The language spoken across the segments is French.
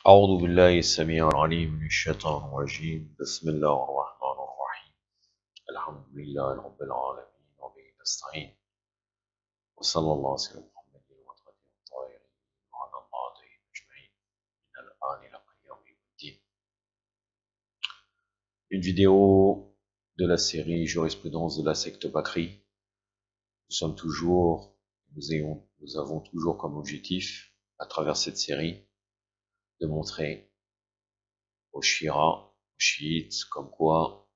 أعوذ بالله السميع العليم من الشيطان الرجيم بسم الله الرحمن الرحيم الحمد لله رب العالمين وبه نستعين وصلى الله على سيدنا محمد وعلى الطاهرين وعلى الله أجمعين من الآن إلى يوم الدين. Une vidéo de la série Jurisprudence de la secte Bakri. Nous avons toujours comme objectif, à travers cette série, de montrer aux chiites, comme quoi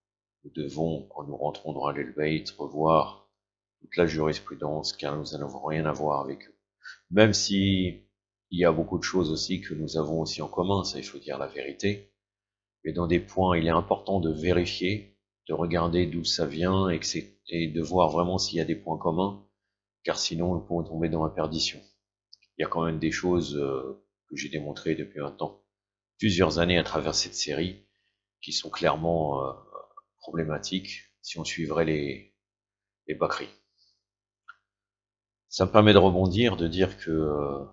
nous devons, quand nous rentrons dans Ahl-Bayt, revoir toute la jurisprudence, car nous n'avons rien à voir avec eux. Même si il y a beaucoup de choses aussi que nous avons aussi en commun, ça il faut dire la vérité, mais dans des points, il est important de vérifier, de regarder d'où ça vient et de voir vraiment s'il y a des points communs, car sinon nous pouvons tomber dans la perdition. Il y a quand même des choses que j'ai démontrées depuis maintenant plusieurs années à travers cette série, qui sont clairement problématiques si on suivrait les Bakri. Ça me permet de rebondir, de dire que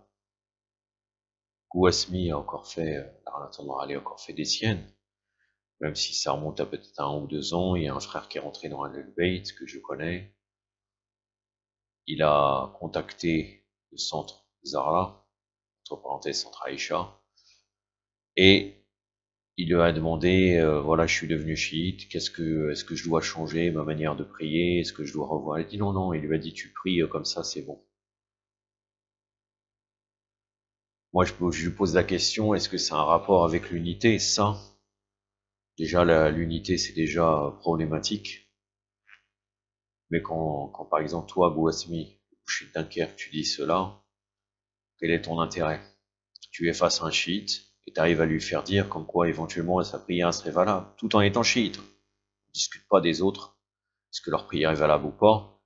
Gouasmi a encore fait, a encore fait des siennes, même si ça remonte à peut-être 1 ou 2 ans. Il y a un frère qui est rentré dans Ahl-Bayt que je connais. Il a contacté le centre Zahra, entre parenthèses centre Aïcha, et il lui a demandé, voilà, je suis devenu chiite, est-ce que je dois changer ma manière de prier, est-ce que je dois revoir? Il a dit non, non, il lui a dit tu pries comme ça, c'est bon. Moi, je lui pose la question, est-ce que c'est un rapport avec l'unité? Ça, déjà, l'unité, c'est déjà problématique. Mais quand par exemple, toi, Gouasmi, je suis de Dunkerque, tu dis cela, quel est ton intérêt? Tu es face à un chiite, et tu arrives à lui faire dire comme quoi, éventuellement, sa prière serait valable, tout en étant chiite. On ne discute pas des autres, est-ce que leur prière est valable ou pas.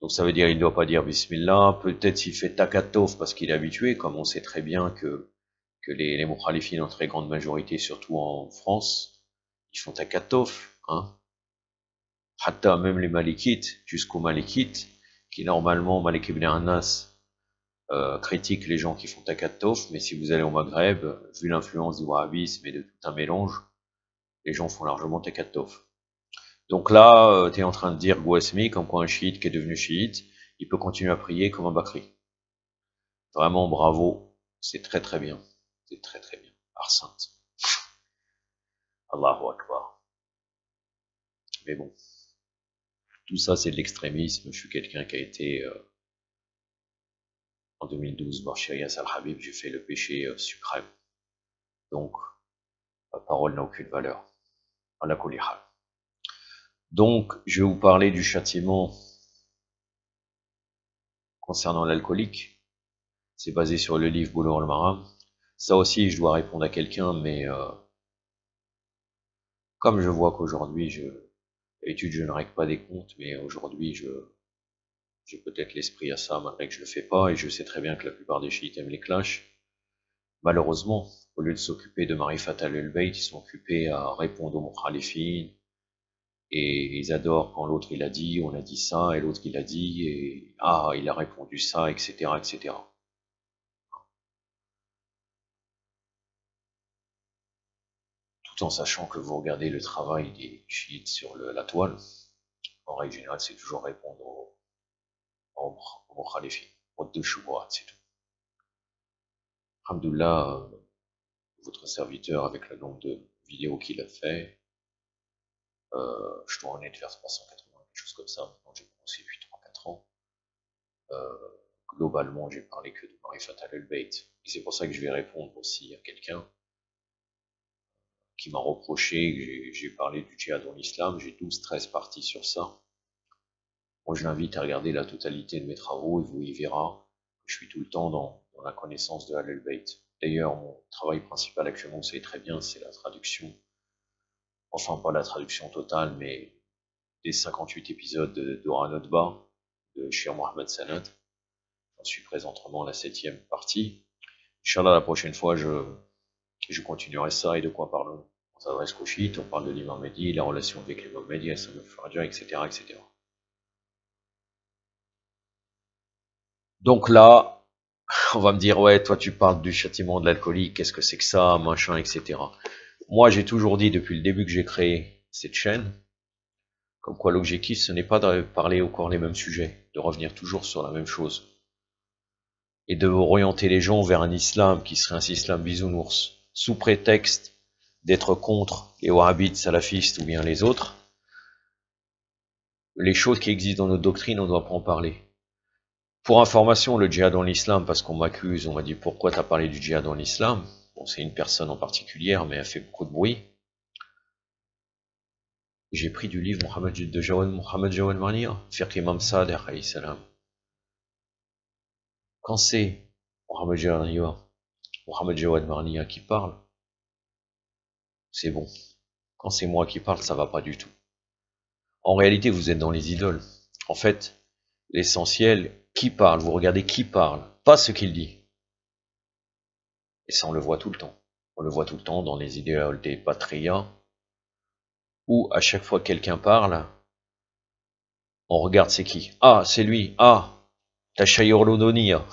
Donc ça veut dire qu'il ne doit pas dire Bismillah, peut-être s'il fait Takatov parce qu'il est habitué, comme on sait très bien que les Mukhalifines en très grande majorité, surtout en France, ils font Takatov, hein. Hatta même les Malikites, jusqu'aux Malikites, qui normalement, Malik ibn Anas, critiquent les gens qui font Takatov, mais si vous allez au Maghreb, vu l'influence du wahhabisme et de tout un mélange, les gens font largement Takatov. Donc là, tu es en train de dire Gouasmi, comme quoi un chiite qui est devenu chiite, il peut continuer à prier comme un Bakri. Vraiment bravo, c'est très très bien. C'est très très bien. Arsinte. Allahu Akbar. Mais bon, tout ça c'est de l'extrémisme. Je suis quelqu'un qui a été, en 2012, Barchirias al-Habib, j'ai fait le péché suprême. Donc, ma parole n'a aucune valeur. Allah kulli hal. Donc, je vais vous parler du châtiment concernant l'alcoolique. C'est basé sur le livre Boulough al-Maram. Ça aussi, je dois répondre à quelqu'un, mais comme je vois qu'aujourd'hui, d'habitude, je ne règle pas des comptes, mais aujourd'hui, j'ai peut-être l'esprit à ça, malgré que je le fais pas, et je sais très bien que la plupart des chiites aiment les clashs. Malheureusement, au lieu de s'occuper de Marifat al-Bayt, ils sont occupés à répondre aux mukhalifines, et ils adorent quand l'autre il a dit, on a dit ça, et l'autre il a dit, et ah, il a répondu ça, etc., etc. Tout en sachant que vous regardez le travail des chiites sur la toile, en règle générale, c'est toujours répondre aux mukhalifines, aux deux choubois, c'est tout. Alhamdoulilah, votre serviteur, avec le nombre de vidéos qu'il a fait, je dois en être vers 380, quelque chose comme ça. Maintenant, j'ai commencé depuis 3-4 ans. Globalement, j'ai parlé que de Marifat al-Bayt. Et c'est pour ça que je vais répondre aussi à quelqu'un qui m'a reproché que j'ai parlé du djihad dans l'islam. J'ai 12-13 parties sur ça. Moi, je l'invite à regarder la totalité de mes travaux et vous y verra que je suis tout le temps dans la connaissance de al-Bayt. D'ailleurs, mon travail principal actuellement, vous savez très bien, c'est la traduction. Enfin, pas la traduction totale, mais des 58 épisodes de Dora Notba de Shir Mohamed Sanad. J'en suis présentement à la 7e partie. Inch'Allah, la prochaine fois, je continuerai ça. Et de quoi parlons? On s'adresse qu'aux chiites, on parle de l'imam Mahdi, la relation avec l'imam Mahdi, Hassan al-Farja, etc., etc. Donc là, On va me dire, ouais, toi tu parles du châtiment de l'alcoolique, qu'est-ce que c'est que ça, machin, etc. Moi, j'ai toujours dit depuis le début que j'ai créé cette chaîne, comme quoi l'objectif, ce n'est pas de parler encore les mêmes sujets, de revenir toujours sur la même chose, et de orienter les gens vers un islam qui serait un islam bisounours, sous prétexte d'être contre les wahhabites, salafistes ou bien les autres. Les choses qui existent dans notre doctrine, on ne doit pas en parler. Pour information, le djihad dans l'islam, parce qu'on m'accuse, on m'a dit pourquoi tu as parlé du djihad dans l'islam. Bon, c'est une personne en particulier, mais elle fait beaucoup de bruit. J'ai pris du livre Mohammed Jawad Mania, Fiqh Imam Sadiq alayhi salam. Quand c'est Mohammed Jawad Mania qui parle, c'est bon. Quand c'est moi qui parle, ça va pas du tout. En réalité, vous êtes dans les idoles. En fait, l'essentiel, qui parle, vous regardez qui parle, pas ce qu'il dit. Et ça, on le voit tout le temps. On le voit tout le temps dans les idéaux des patrias, où à chaque fois que quelqu'un parle, on regarde c'est qui. Ah, c'est lui. Ah, Tashayur Londonia,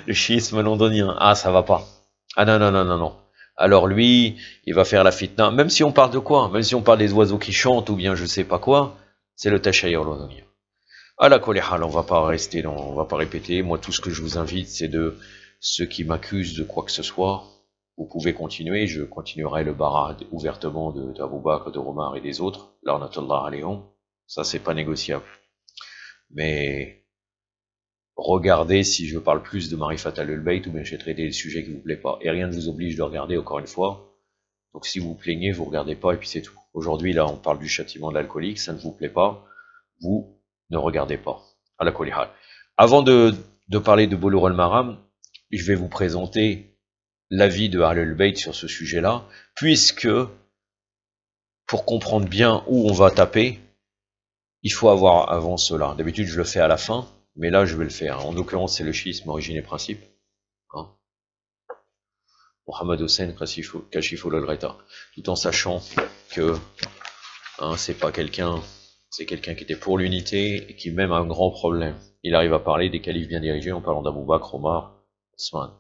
le chiisme londonien. Ah, ça va pas. Ah non, non, non, non, non. Alors lui, il va faire la fitna. Même si on parle de quoi? Même si on parle des oiseaux qui chantent ou bien je sais pas quoi, c'est le Tashayur Londonia. À la colère, on va pas rester dans, on va pas répéter. Moi, tout ce que je vous invite, c'est de ceux qui m'accusent de quoi que ce soit. Vous pouvez continuer, je continuerai le barad ouvertement d'Abou Bakr, de Omar et des autres. L'arnatullah alayhum. Ça, c'est pas négociable. Mais regardez si je parle plus de Marifat al-Bayt ou bien j'ai traité des sujets qui vous plaît pas. Et rien ne vous oblige de regarder encore une fois. Donc si vous vous plaignez, vous regardez pas et puis c'est tout. Aujourd'hui, là, on parle du châtiment de l'alcoolique, ça ne vous plaît pas, vous ne regardez pas. À la kolihal. Avant de parler de Boulough al-Maram, je vais vous présenter l'avis de Ahlul Bayt sur ce sujet-là, puisque pour comprendre bien où on va taper, il faut avoir avant cela. D'habitude, je le fais à la fin, mais là, je vais le faire. En l'occurrence, c'est le chiisme, origine et principe. Hein. Mohamed Hossein Kashiful al-Gheta. Tout en sachant que c'est pas quelqu'un, c'est quelqu'un qui était pour l'unité et qui même a un grand problème. Il arrive à parler des califes bien dirigés en parlant d'Abou Bakr, Omar, Osman.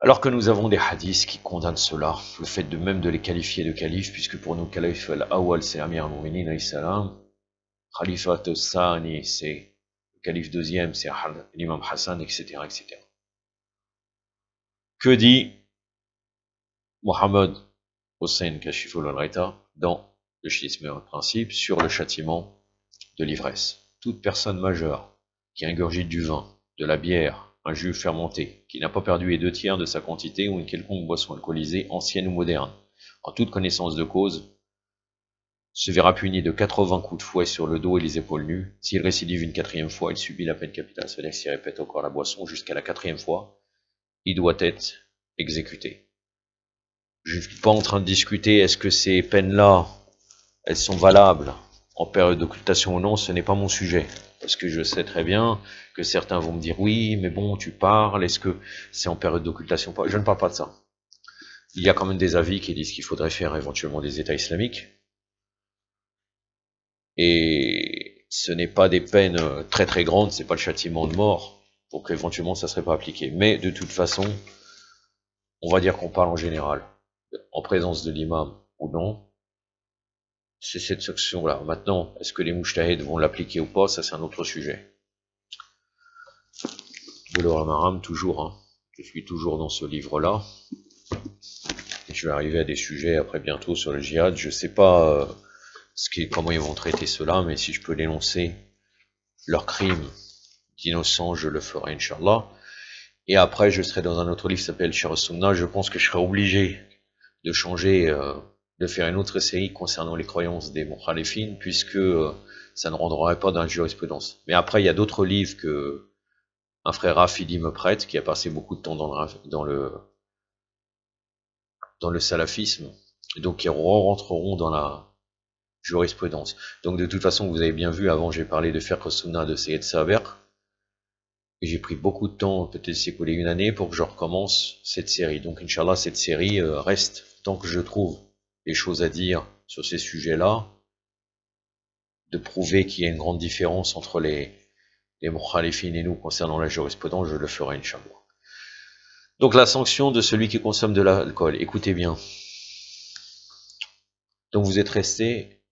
Alors que nous avons des hadiths qui condamnent cela, le fait de même de les qualifier de califes, puisque pour nous, calif al-awwal, c'est Amir al-Mu'minin, alayhi salam. Khalifat al-Sani, c'est le calife deuxième, c'est l'imam Hassan, etc., etc. Que dit Mohamed Hossein Kashiful al-Gheta dans le schisme et principe sur le châtiment de l'ivresse? Toute personne majeure qui ingurgite du vin, de la bière, un jus fermenté, qui n'a pas perdu les 2/3 de sa quantité ou une quelconque boisson alcoolisée, ancienne ou moderne, en toute connaissance de cause, se verra puni de 80 coups de fouet sur le dos et les épaules nues. S'il récidive une 4e fois, il subit la peine capitale. C'est-à-dire s'il répète encore la boisson jusqu'à la 4e fois, il doit être exécuté. Je ne suis pas en train de discuter est-ce que ces peines-là, elles sont valables en période d'occultation ou non, ce n'est pas mon sujet. Parce que je sais très bien que certains vont me dire oui, mais bon, tu parles, est-ce que c'est en période d'occultation? Je ne parle pas de ça. Il y a quand même des avis qui disent qu'il faudrait faire éventuellement des États islamiques. Et ce n'est pas des peines très très grandes, c'est pas le châtiment de mort, donc éventuellement ça serait pas appliqué. Mais de toute façon, on va dire qu'on parle en général, en présence de l'imam ou non. C'est cette section-là. Maintenant, est-ce que les mujtahids vont l'appliquer ou pas? Ça, c'est un autre sujet. Boulough al-Maram, toujours. Hein. Je suis toujours dans ce livre-là. Je vais arriver à des sujets après bientôt sur le djihad. Je sais pas comment ils vont traiter cela, mais si je peux l'énoncer, leurs crimes d'innocents, je le ferai, Inch'Allah. Et après, je serai dans un autre livre qui s'appelle Sharh Sunnah. Je pense que je serai obligé de changer, de faire une autre série concernant les croyances des Mukhalifines, puisque ça ne rendrait pas dans la jurisprudence. Mais après, il y a d'autres livres que un frère Rafidi me prête, qui a passé beaucoup de temps dans le salafisme, et donc qui rentreront dans la jurisprudence. Donc de toute façon, vous avez bien vu, avant j'ai parlé de Fiqh Sunnah de Sayyid Saber, et j'ai pris beaucoup de temps, peut-être s'est écoulé une année, pour que je recommence cette série. Donc Inch'Allah, cette série reste, tant que je trouve des choses à dire sur ces sujets-là, de prouver qu'il y a une grande différence entre les les mukhalifin et nous concernant la jurisprudence, je le ferai, Inch'Allah. Donc la sanction de celui qui consomme de l'alcool, écoutez bien. Donc vous êtes resté,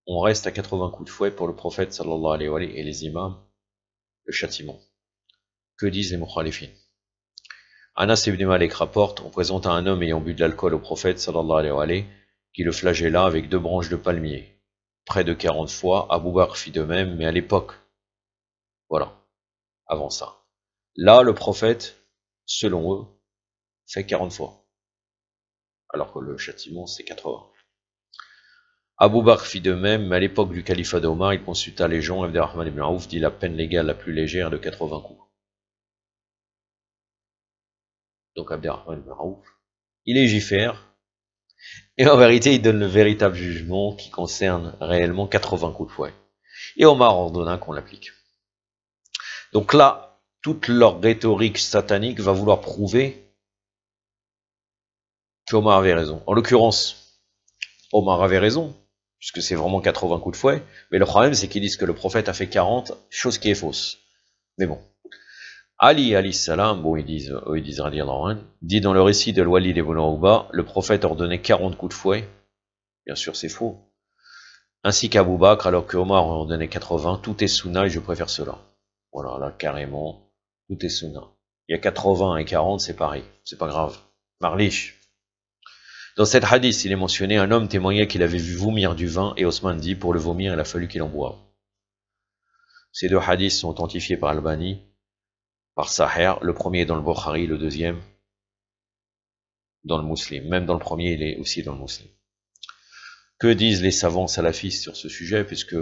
on reste à 80 coups de fouet pour le prophète sallallahu alayhi wa sallam et les imams, le châtiment. Que disent les mukhalifin? Anas ibn Malik rapporte, on présenta un homme ayant bu de l'alcool au prophète sallallahu alayhi wa sallam, qui le flagella avec 2 branches de palmier. Près de 40 fois, Abu Bakr fit de même, mais à l'époque. Voilà, avant ça. Là, le prophète, selon eux, fait 40 fois. Alors que le châtiment, c'est 80. Abu Bakr fit de même, mais à l'époque du califat d'Omar, il consulta les gens, Abderrahman ibn Aouf dit la peine légale la plus légère de 80 coups. Donc Abderrahman ibn Aouf, il légifère, et en vérité, il donne le véritable jugement qui concerne réellement 80 coups de fouet. Et Omar ordonna qu'on l'applique. Donc là, toute leur rhétorique satanique va vouloir prouver qu'Omar avait raison. En l'occurrence, Omar avait raison, puisque c'est vraiment 80 coups de fouet, mais le problème c'est qu'ils disent que le prophète a fait 40, chose qui est fausse. Mais bon. Ali alayhi salam, bon ils disent dit dans le récit de Walid ibn Uqba, le prophète ordonnait 40 coups de fouet, bien sûr c'est faux, ainsi qu'Abu Bakr, alors que Omar ordonnait 80, tout est sunna et je préfère cela. Voilà, là carrément, tout est sunna. Il y a 80 et 40, c'est pareil, c'est pas grave. Marlich. Dans cette hadith, il est mentionné, un homme témoignait qu'il avait vu vomir du vin, et Osman dit, pour le vomir, il a fallu qu'il en boive. Ces 2 hadiths sont authentifiés par Albani, par Sahih, le premier est dans le Bukhari, le deuxième dans le Muslim. Même dans le premier, il est aussi dans le Muslim. Que disent les savants salafistes sur ce sujet, puisque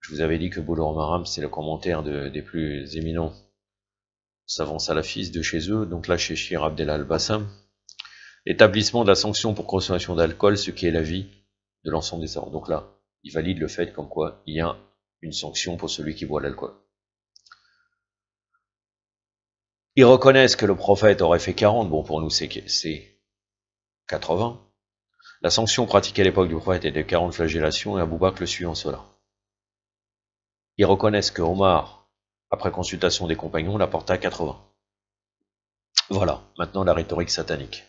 je vous avais dit que Boulour Maram, c'est le commentaire des plus éminents savants salafistes de chez eux, donc là chez Shir Abdel Al-Bassam. L'établissement de la sanction pour consommation d'alcool, ce qui est l'avis de l'ensemble des savants. Donc là, il valide le fait comme quoi il y a une sanction pour celui qui boit l'alcool. Ils reconnaissent que le prophète aurait fait 40, bon pour nous c'est 80. La sanction pratiquée à l'époque du prophète était de 40 flagellations et Abu Bakr le suit en cela. Ils reconnaissent que Omar, après consultation des compagnons, la porta à 80. Voilà, maintenant la rhétorique satanique.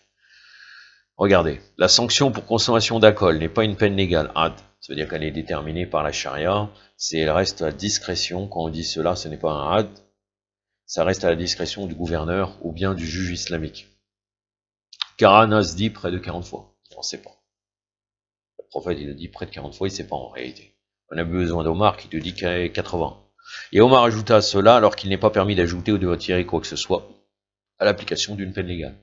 Regardez, la sanction pour consommation d'alcool n'est pas une peine légale, had, ça veut dire qu'elle est déterminée par la charia, elle reste à la discrétion, quand on dit cela, ce n'est pas un had, ça reste à la discrétion du gouverneur ou bien du juge islamique. Car Anas dit près de 40 fois, on ne sait pas. Le prophète il le dit près de 40 fois, il ne sait pas en réalité. On a besoin d'Omar qui te dit 80. Et Omar ajouta à cela alors qu'il n'est pas permis d'ajouter ou de retirer quoi que ce soit à l'application d'une peine légale.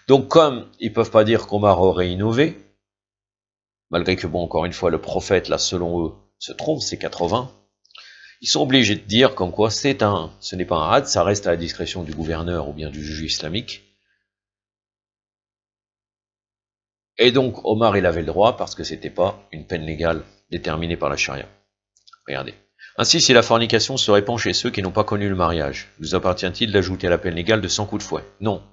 Donc comme ils ne peuvent pas dire qu'Omar aurait innové, malgré que bon encore une fois le prophète là selon eux se trompe, c'est 80, ils sont obligés de dire comme quoi ce n'est pas un had, ça reste à la discrétion du gouverneur ou bien du juge islamique. Et donc Omar il avait le droit parce que c'était pas une peine légale déterminée par la charia. Regardez. Ainsi, si la fornication se répand chez ceux qui n'ont pas connu le mariage, nous appartient-il d'ajouter à la peine légale de 100 coups de fouet? Non.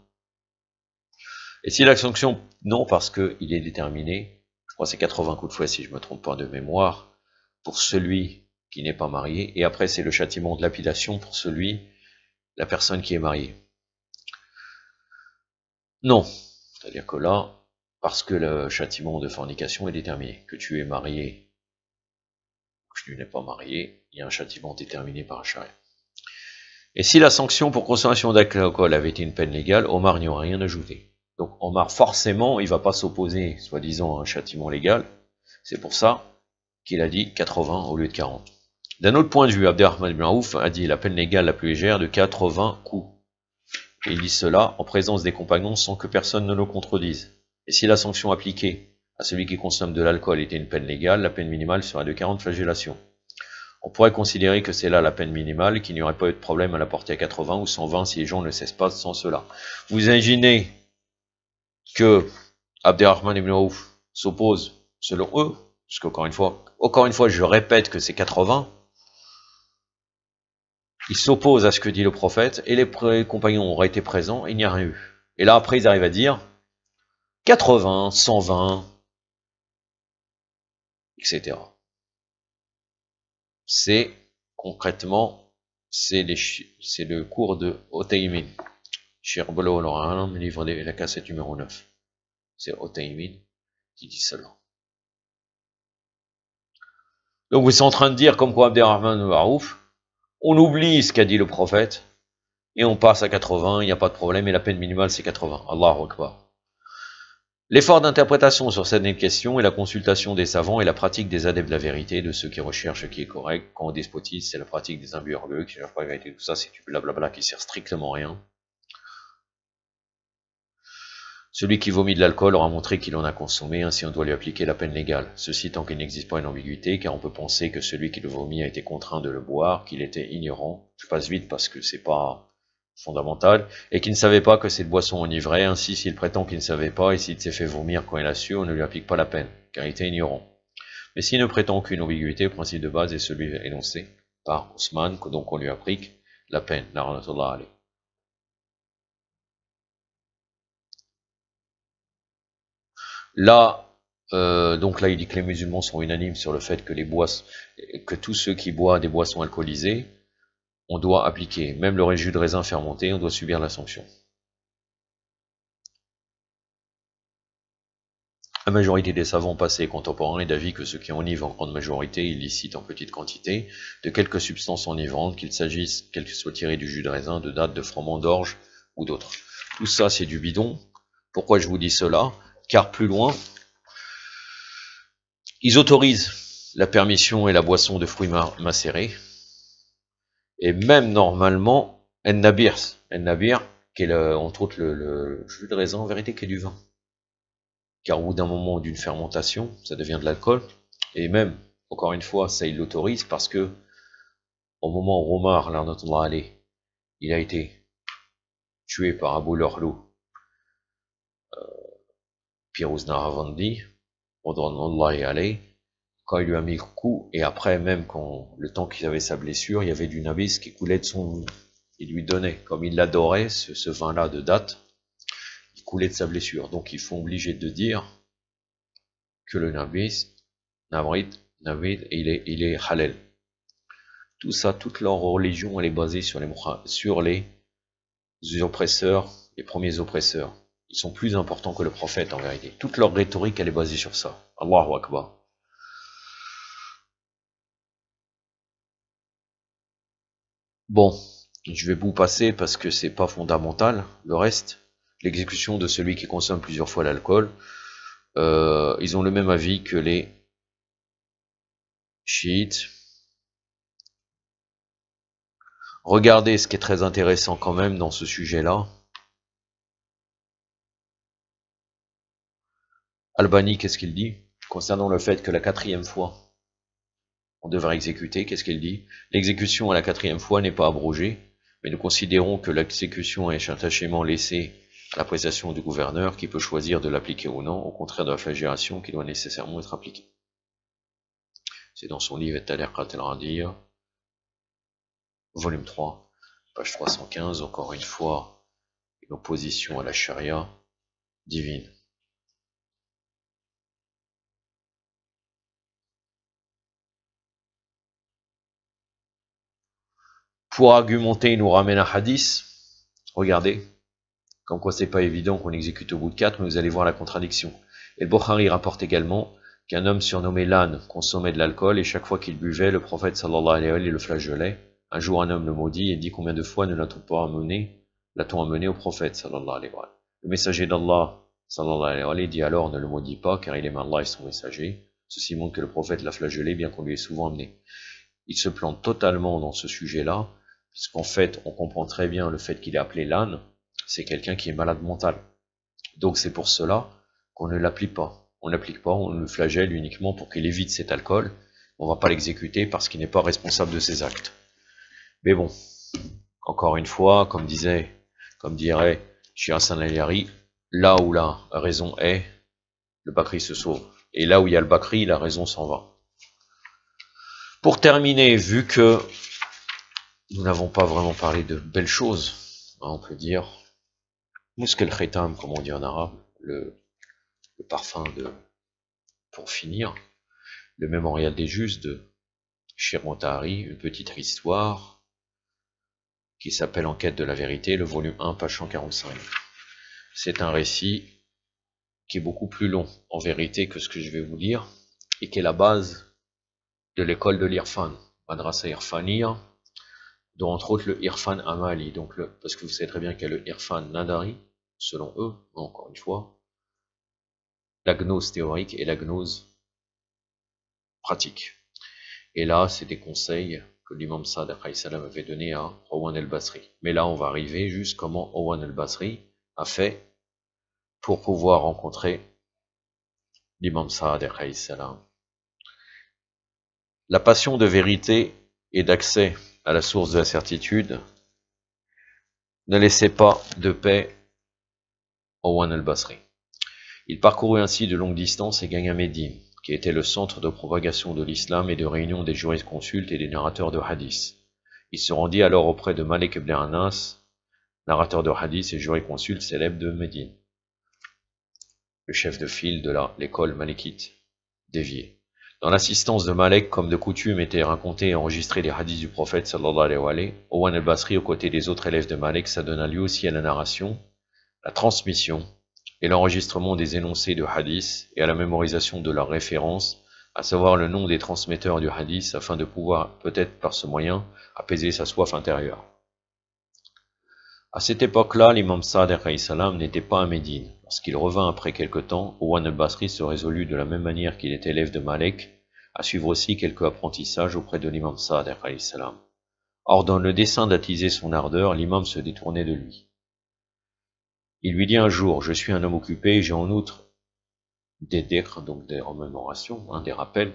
Et si la sanction, non, parce qu'il est déterminé, je crois que c'est 80 coups de fouet si je ne me trompe pas de mémoire, pour celui qui n'est pas marié, et après c'est le châtiment de lapidation pour la personne qui est mariée. Non. C'est-à-dire que là, parce que le châtiment de fornication est déterminé, que tu es marié, que tu n'es pas marié, il y a un châtiment déterminé par la charia. Et si la sanction pour consommation d'alcool avait été une peine légale, Omar n'y aurait rien ajouté. Donc Omar, forcément, il ne va pas s'opposer, soi-disant, à un châtiment légal. C'est pour ça qu'il a dit 80 au lieu de 40. D'un autre point de vue, Abderrahman ibn Aouf a dit la peine légale la plus légère de 80 coups. Et il dit cela en présence des compagnons sans que personne ne le contredise. Et si la sanction appliquée à celui qui consomme de l'alcool était une peine légale, la peine minimale serait de 40 flagellations. On pourrait considérer que c'est là la peine minimale, qu'il n'y aurait pas eu de problème à la porter à 80 ou 120 si les gens ne cessent pas sans cela. Vous imaginez que Abderrahman ibn Aouf s'oppose selon eux, parce qu'encore une fois, je répète que c'est 80, il s'oppose à ce que dit le prophète, et les compagnons auraient été présents, et il n'y a rien eu. Et là, après, ils arrivent à dire 80, 120, etc. C'est concrètement c'est le cours de Otaymin. Cheikh Bolo Al-Alam, livre de la cassette numéro 9. C'est Otaymin qui dit cela. Donc vous êtes en train de dire comme quoi Abderrahman Barouf, on oublie ce qu'a dit le prophète, et on passe à 80, il n'y a pas de problème, et la peine minimale c'est 80. Allahu Akbar. L'effort d'interprétation sur cette question est la consultation des savants et la pratique des adeptes de la vérité, de ceux qui recherchent ce qui est correct. Quand on despotise, c'est la pratique des imbus orgueilleux qui ne cherchent pas la vérité. Tout ça, c'est du blablabla qui sert strictement à rien. Celui qui vomit de l'alcool aura montré qu'il en a consommé, ainsi on doit lui appliquer la peine légale. Ceci tant qu'il n'existe pas une ambiguïté, car on peut penser que celui qui le vomit a été contraint de le boire, qu'il était ignorant. Je passe vite parce que c'est pas fondamental, et qu'il ne savait pas que cette boisson enivrait. Ainsi, s'il prétend qu'il ne savait pas, et s'il s'est fait vomir quand il a su, on ne lui applique pas la peine, car il était ignorant. Mais s'il ne prétend aucune ambiguïté, le principe de base est celui énoncé par Ousmane, donc on lui applique la peine. Là, donc là, il dit que les musulmans sont unanimes sur le fait que tous ceux qui boivent des boissons alcoolisées, on doit appliquer. Même le jus de raisin fermenté, on doit subir la sanction. La majorité des savants passés et contemporains est d'avis que ce qui enivre en grande majorité est illicite en petite quantité, de quelques substances enivrantes, qu'il s'agisse qu'elles soient tirées du jus de raisin, de dattes, de froment, d'orge ou d'autres. Tout ça, c'est du bidon. Pourquoi je vous dis cela? Car plus loin, ils autorisent la permission et la boisson de fruits macérés, et même normalement, en-nabir, qui est entre autres le jus de raisin, en vérité, qui est du vin. Car au bout d'un moment d'une fermentation, ça devient de l'alcool, et même, encore une fois, ça il l'autorise parce que, au moment où Omar, il a été tué par Abu Lorlou, Pirouz Naravandi, quand il lui a mis le coup, et après même quand le temps qu'il avait sa blessure, il y avait du nabis qui coulait de son... Il lui donnait, comme il l'adorait, ce vin-là de date, il coulait de sa blessure. Donc ils sont obligés de dire que le nabis, Navid, il est halal. Tout ça, toute leur religion, elle est basée sur les oppresseurs, les premiers oppresseurs. Ils sont plus importants que le prophète en vérité. Toute leur rhétorique, elle est basée sur ça. Allahu Akbar. Bon, je vais vous passer parce que c'est pas fondamental. Le reste, l'exécution de celui qui consomme plusieurs fois l'alcool, ils ont le même avis que les chiites. Regardez ce qui est très intéressant quand même dans ce sujet-là. Albani, qu'est-ce qu'il dit concernant le fait que la 4e fois on devrait exécuter? Qu'est-ce qu'il dit? L'exécution à la 4e fois n'est pas abrogée, mais nous considérons que l'exécution est attachement laissé à l'appréciation du gouverneur qui peut choisir de l'appliquer ou non, au contraire de la flagellation qui doit nécessairement être appliquée. C'est dans son livre Talaqat al-Radir, volume 3, page 315, encore une fois, une opposition à la charia divine. Pour argumenter, il nous ramène un hadith. Regardez, comme quoi c'est pas évident qu'on exécute au bout de 4, mais vous allez voir la contradiction. Et le Bukhari rapporte également qu'un homme surnommé l'âne consommait de l'alcool, et chaque fois qu'il buvait, le prophète sallallahu alayhi wa sallam le flagellait. Un jour, un homme le maudit et dit combien de fois ne l'a-t-on pas amené au prophète sallallahu alayhi wa sallam. Le messager d'Allah sallallahu alayhi wa sallam dit alors ne le maudit pas, car il aime Allah et son messager. Ceci montre que le prophète l'a flagellé, bien qu'on lui ait souvent amené. Il se plante totalement dans ce sujet-là, puisqu'en fait, on comprend très bien le fait qu'il est appelé l'âne, c'est quelqu'un qui est malade mental. Donc c'est pour cela qu'on ne l'applique pas. On l'applique pas, on le flagelle uniquement pour qu'il évite cet alcool. On va pas l'exécuter parce qu'il n'est pas responsable de ses actes. Mais bon, encore une fois, comme dirait Shir Hassan al-Yari, là où la raison est, le Bakri se sauve. Et là où il y a le Bakri, la raison s'en va. Pour terminer, vu que nous n'avons pas vraiment parlé de belles choses, on peut dire Musk el-Khitam, comme on dit en arabe, le parfum pour finir, le mémorial des justes de Shir Motahari, une petite histoire qui s'appelle En quête de la vérité, le volume 1, page 145. C'est un récit qui est beaucoup plus long, en vérité, que ce que je vais vous lire, et qui est la base de l'école de l'Irfan, Madrasa Irfaniya, dont entre autres le Irfan Amali, donc parce que vous savez très bien qu'il y a le Irfan Nadari, selon eux, encore une fois, la gnose théorique et la gnose pratique. Et là, c'est des conseils que l'imam Sadiq alayhi salam avait donné à Owan el-Basri. Mais là, on va arriver juste comment Owan el-Basri a fait pour pouvoir rencontrer l'imam Sadiq alayhi salam. La passion de vérité et d'accès à la source de la certitude ne laissait pas de paix Owan el-Basri. Il parcourut ainsi de longues distances et gagna Médine, qui était le centre de propagation de l'islam et de réunion des jurisconsultes et des narrateurs de hadith. Il se rendit alors auprès de Malik ibn Anas, narrateur de hadith et jurisconsulte célèbre de Médine, le chef de file de l'école malikite déviée. Dans l'assistance de Malek, comme de coutume, étaient racontés et enregistrés les hadiths du prophète sallallahu alayhi wa sallam. Owan el-Basri, aux côtés des autres élèves de Malek, s'adonna lui aussi à la narration, la transmission et l'enregistrement des énoncés de hadith et à la mémorisation de leurs références, à savoir le nom des transmetteurs du hadith, afin de pouvoir, peut-être par ce moyen, apaiser sa soif intérieure. À cette époque-là, l'imam Sadiq alayhi salam n'était pas à Médine. Lorsqu'il revint après quelque temps, Owan el-Basri se résolut de la même manière qu'il était élève de Malek, à suivre aussi quelques apprentissages auprès de l'imam Sadiq alayhi salam. Or, dans le dessein d'attiser son ardeur, l'imam se détournait de lui. Il lui dit un jour, je suis un homme occupé, j'ai en outre des dhikr, donc des remémorations, des rappels,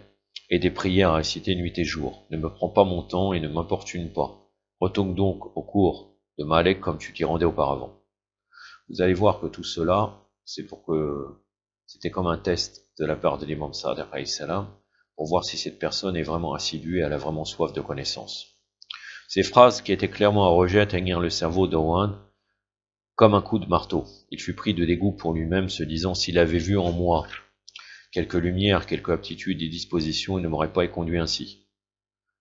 et des prières à réciter nuit et jour. Ne me prends pas mon temps et ne m'importune pas. Retourne donc au cours de Malek comme tu t'y rendais auparavant. Vous allez voir que tout cela, c'est pour que c'était comme un test de la part de l'imam Sadiq alayhi salam, pour voir si cette personne est vraiment assidue et elle a vraiment soif de connaissance. Ces phrases qui étaient clairement à rejet atteignirent le cerveau d'Owan comme un coup de marteau. Il fut pris de dégoût pour lui-même, se disant s'il avait vu en moi quelque lumière, quelque aptitude et disposition, il ne m'aurait pas éconduit ainsi.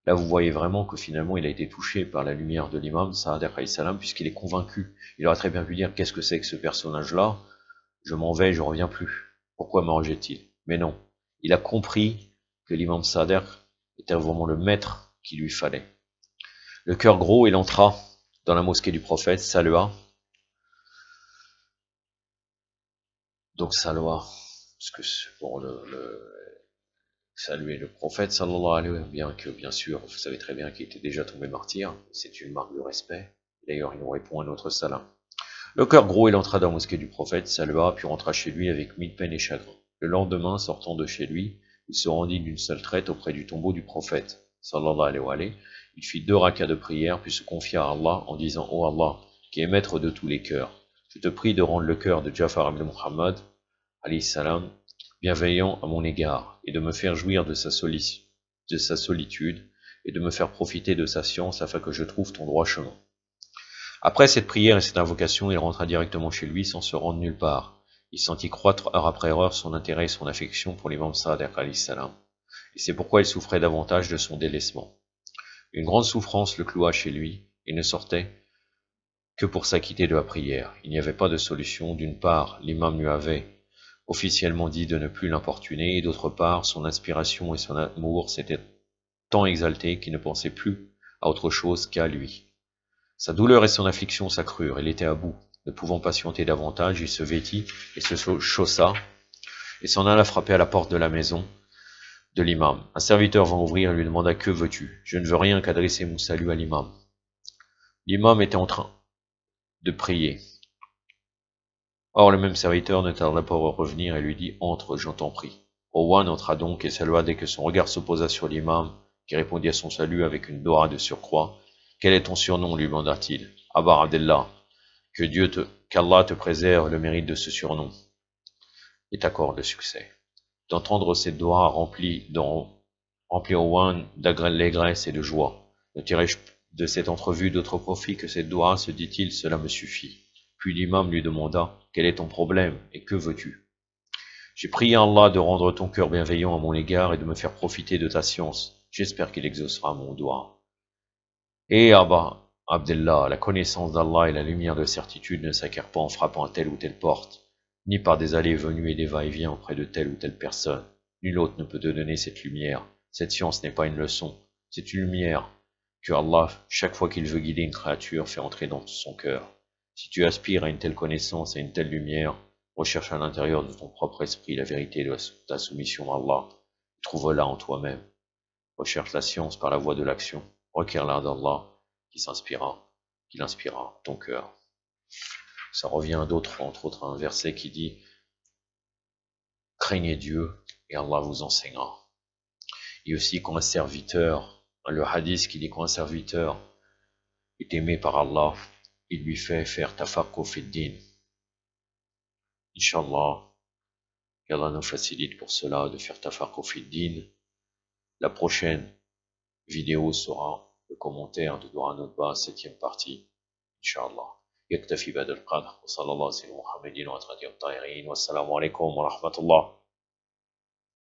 Là, vous voyez vraiment que finalement, il a été touché par la lumière de l'imam Sadiq alayhi salam, puisqu'il est convaincu. Il aurait très bien pu dire qu'est-ce que c'est que ce personnage-là? Je m'en vais, je reviens plus. Pourquoi me rejette-t-il? Mais non, il a compris que l'imam Sadiq était vraiment le maître qu'il lui fallait. Le cœur gros, il entra dans la mosquée du prophète, salua. Donc salua, parce que pour saluer le prophète sallallahu alayhi wa sallam, bien que bien sûr, vous savez très bien qu'il était déjà tombé martyr, c'est une marque de respect. D'ailleurs, il nous répond un autre salam. Le cœur gros, il entra dans la mosquée du prophète, salua, puis rentra chez lui avec mille peines et chagrins. Le lendemain, sortant de chez lui, il se rendit d'une seule traite auprès du tombeau du prophète sallallahu alayhi wa sallam. Il fit 2 rakas de prière, puis se confia à Allah en disant: Ô Allah, qui est maître de tous les cœurs, je te prie de rendre le cœur de Ja'far ibn Muhammad alayhi salam bienveillant à mon égard, et de me faire jouir de sa solitude, et de me faire profiter de sa science afin que je trouve ton droit chemin. Après cette prière et cette invocation, il rentra directement chez lui sans se rendre nulle part. Il sentit croître heure après heure son intérêt et son affection pour l'imam Sadiq alayhi salam, et c'est pourquoi il souffrait davantage de son délaissement. Une grande souffrance le cloua chez lui, et ne sortait que pour s'acquitter de la prière. Il n'y avait pas de solution. D'une part, l'imam lui avait officiellement dit de ne plus l'importuner, et d'autre part, son inspiration et son amour s'étaient tant exaltés qu'il ne pensait plus à autre chose qu'à lui. Sa douleur et son affliction s'accrurent, il était à bout. Ne pouvant patienter davantage, il se vêtit et se chaussa, et s'en alla frapper à la porte de la maison de l'imam. Un serviteur vint ouvrir et lui demanda: que veux-tu? Je ne veux rien qu'adresser mon salut à l'imam. L'imam était en train de prier. Or le même serviteur ne tarda pas à revenir et lui dit: entre, j'en t'en prie. Owan entra donc et salua dès que son regard se posa sur l'imam, qui répondit à son salut avec une dora de surcroît. Quel est ton surnom? lui demanda-t-il. Aba Abdallah. Qu'Allah te préserve le mérite de ce surnom et t'accorde le succès. D'entendre cette dora remplit Owan d'allégresse et de joie. Ne tirai-je de cette entrevue d'autre profit que cette dora, se dit-il, cela me suffit. Puis l'imam lui demanda: quel est ton problème et que veux-tu? J'ai prié Allah de rendre ton cœur bienveillant à mon égard et de me faire profiter de ta science. J'espère qu'il exaucera mon doigt. Et Abba Abdallah, la connaissance d'Allah et la lumière de certitude ne s'acquièrent pas en frappant à telle ou telle porte, ni par des allées et venues et des va-et-vient auprès de telle ou telle personne. Nul autre ne peut te donner cette lumière. Cette science n'est pas une leçon, c'est une lumière que Allah, chaque fois qu'il veut guider une créature, fait entrer dans son cœur. Si tu aspires à une telle connaissance, à une telle lumière, recherche à l'intérieur de ton propre esprit la vérité de ta soumission à Allah. Trouve-la en toi-même. Recherche la science par la voie de l'action. Requiers-la d'Allah qui inspirera ton cœur. Ça revient à d'autres, entre autres, à un verset qui dit craignez Dieu et Allah vous enseignera. Et aussi quand un serviteur, le hadith qui dit quand un serviteur est aimé par Allah, il lui fait faire tafaqquh fid-din. Inch'Allah, qu'Allah nous facilite pour cela de faire tafaqquh fid-din. La prochaine vidéo sera le commentaire de Dora Notba, 7e partie, Inch'Allah. يكتفي بهذا القدر وصلى الله على سيدنا محمد وعلى آله الطاهرين والسلام عليكم ورحمة الله